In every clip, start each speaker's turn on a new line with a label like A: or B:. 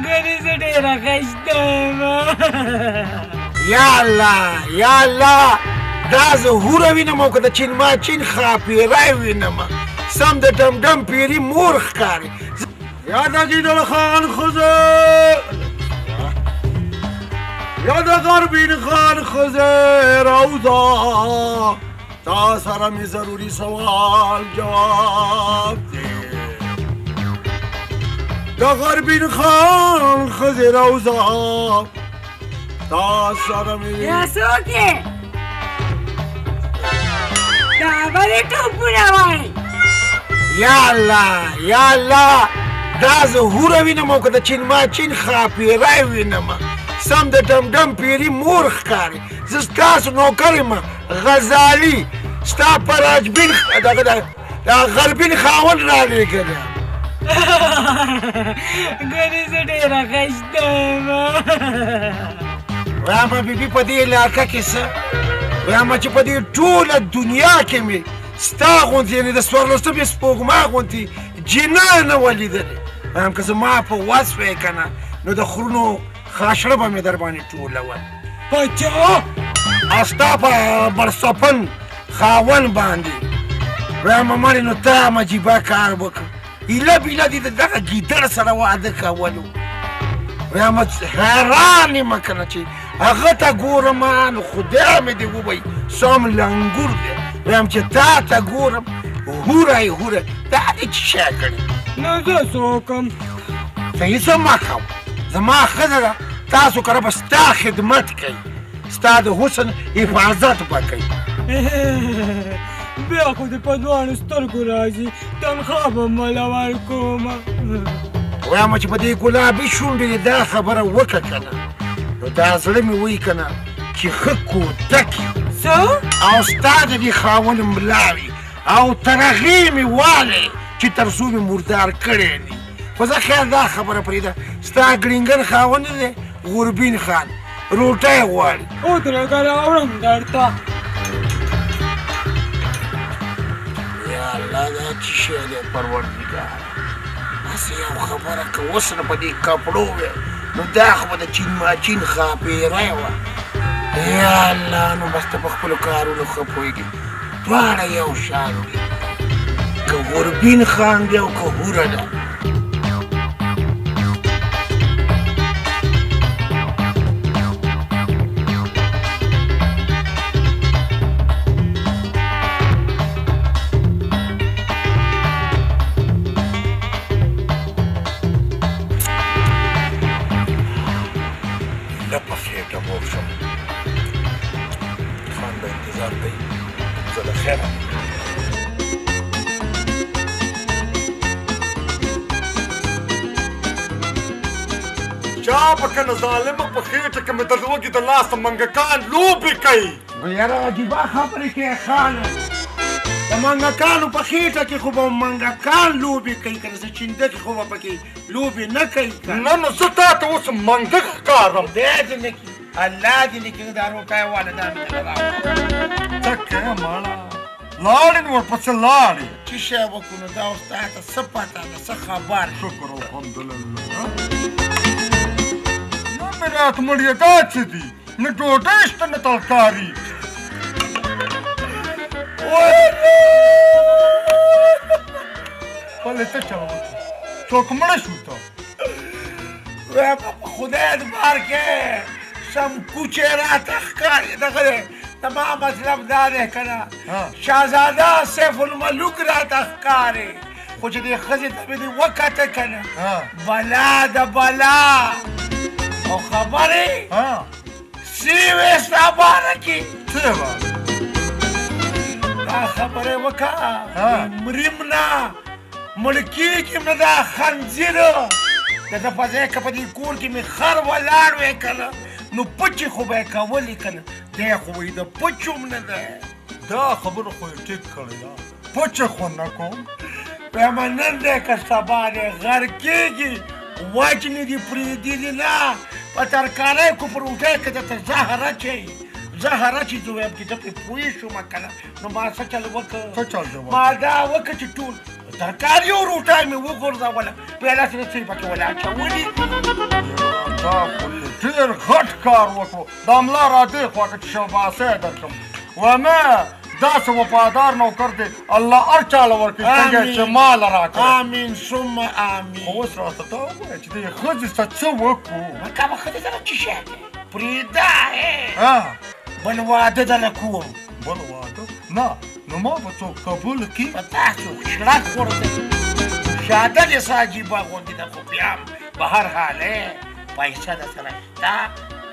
A: ګورې زه ډېره ښایسته یم.
B: یا الله یا الله دا زه هوره وینم او که د چین ماچین ښاپېری وینم سم د ډمډم پیري مور ښکاري. یا د جیدل خان ښځه یا د غربین خان ښځه راوځه تا سره مې ضروري سوال جواب دی. د غربین خان ښځې راوځه تا سره مې
A: یا څوک یې دا ولې ټوپونه وایي؟
B: یا الله یا الله دا زه هوره وینم او که د چین ماچین ښاپېری وینم سم د ډمډم پیري مور ښکاري. زه ستاسو نوکر یم غزالي ستا پراجبین دا غربین خاوند رالېږلی.
A: ګورې زه ډېره ښایسته یم.
B: وایم بیبي په دې علاقه کې څه وایم چې په دې ټوله دنیا کې مې ستا غوندې یعنې د څوارلسمې سپوږمۍ غوندې جنه نه وه لیدلې. وایم که زما په وس وی که نه نو د خرونو خاشره به مې در باندې ټولول
A: په چا؟
B: او ستا په برسپن خاون باندې. وایم مړې نو تا هم عجیبه کار وکړ ایله بیله دې د دغه ګیدړ سره واده کولو. وایم حیران یم که نه چې هغه ته ګورم نو خدای مې دې ووایي سم لنګور دی. وایم چې تا ته ګورم هوره یې هوره دا دې څه شی کړي؟
A: نو زه څه وکړم؟
B: ته هېڅ مه کوه زما ښځه ده تاسو کره به ستا خدمت کوي ستا د حسن حفاظت به کوي.
A: بیا خو دې په دواړو سترګو راځي تنخوا به مله ورکوم.
B: وایم چې په دې ګلابي شونډې دا خبره وکړه که نه نو دا زړه مې وایي که نه چې ښه کودک
A: څه؟
B: او ستا د دې خاوند ملا وي او تر هغې مې والی چې تر څو مې مردار کړی دي. خو زه خیال دا خبره پرېږده ستا ګړینګن خاوند دی غوربین خان روټۍ غواړي.
A: ودرېږه راوړم درته.
B: یا الله دا څه شی دی پروردګاره هسې یو خبره که اوس نه په دې کپړو وې نو دا خو به د چین ماچین ښاپېری وه. یا الله نو بس ته په خپلو کارونو ښه پوهېږي دواړه یو شان دي که غوربین خان دی او که هوره ده.
C: چا په کنه ظالمه په خېټه کې مې د لوږې د لاسه منګکان لوبې کوي.
B: یاره عجیبه خبرې کوې خانه د منګکانو په خېټه کې خو به منګکان لوبې کوي که نه څه چیندکې خو به پکې لوبې نه کوي که
C: نه نو زه تا ته اوس منګک ښکارم.
B: خدای دې نه کړي الله دې نه کړي دا روټۍ واله دا مې دله راوړه.
C: څه کوې ماړه لاړې نو ورپسې لاړې.
B: څه شی وکړو نو دا اوس تا ته څه پته ده څه خبر؟
C: شکر الحمدلله. نه مې رات مړیه دا څه دي نه ډوډۍ شته نه ترکاري. ولې څه چل وکړو څوک مړه شو ته؟
B: وایم په خدای د بار کې سم کوچې راته ښکاري دغه دی زما مطلب دا دی که نه شهزاده سیف الملوک راته ښکاري خو چې دې ښځې ته مې دې وکته که نه بلا د بلا او خبرې سیوې ستا باره کې
C: څه به
B: دا خبرې وکړه مریم نه مړ کېږم نه دا خنځیره د ده په ځای که په دې کور کې مې خر ولاړ وی که نه نو پچې خو به یې کولې که نه دی خو وایي د پچوم نه دی.
C: دا خبره خو یې ټیک کړې ده پچه خو نه کوم.
B: وایم نن دی که سبا دی غر کېږي وجنې دې پرېږدي نه په ترکارۍ کو په روټۍ کې درته زهر اچوي زهر اچي زه وایم چې ده پرې پوه شوم که نه نو ما څه چل وکړه ما دا وکړه چې ټول ترکاري او روټۍ مې وغورځوله بیا داسې نه څه یې پکې ولا اچولي
C: دا خو ډېر غټ کار وکړو دا ملا را دې خوا که چې شاباسۍ درکړم ومه داسې وفادار نوکر دی الله هر چاله ورکړي څنګه چې مال راکړي
B: امین ثم امین
C: خو اوس راته دا ووایه چې دې ښځې ته څه وکړو
B: مکه به ښځې سره څه شی دی پرېږده بل واده دله کوم
C: بل واده نه نو ما به څوک قبول کړي
B: په تاسو شړک ورته شاده دې څه عجیبه غوندې ده خو بیا هم به هر حال پیسه درسره شته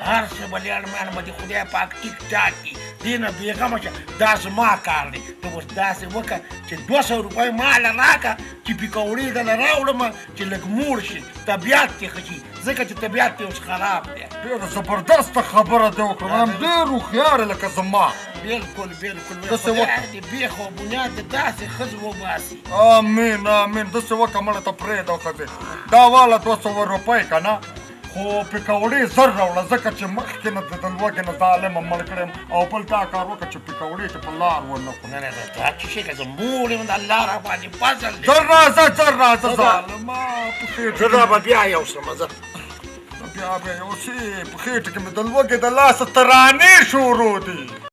B: هر څه به لیاړ میاړ به دې خدای پاک ټیک ټاک کړي دې نه بېغمه شه دا زما کار دی ته اوس داسې وکړه چې 200 روپۍ ماله راکړه چې پیکوړې دله راوړمه چې لږ موړ شي طبیعت دې ښه شي ځکه چې طبیعت دې اوس خراب دی
C: ډېره زبردسته خبره دې وکړه هم ډېر هوښیار یې لکه زما
B: بلکل بلکل
C: داسې وکړه
B: خدای دې بیخ او بنیاد دې داسې ښځې وباسي
C: امین امین داسې وکړه مړه ته پرېږده ښځې دا واله 200 روپۍ که نه خو پیکوړې زر راوړه ځکه چې مخکې نه د لوږې نه ظالمه مړ کړی او بل دا کار وکړه چې پیکوړې ته په لار ونه کړو
B: نه نه دا څه شی که زه موړ یم د الله را باندې فضل دی
C: زر راځه ظالمه په خېټه
B: زه دا به بیا یوسمه زه
C: بیا یوسې په خېټه کې مې د لوږې د لاسه ترانې شروع دي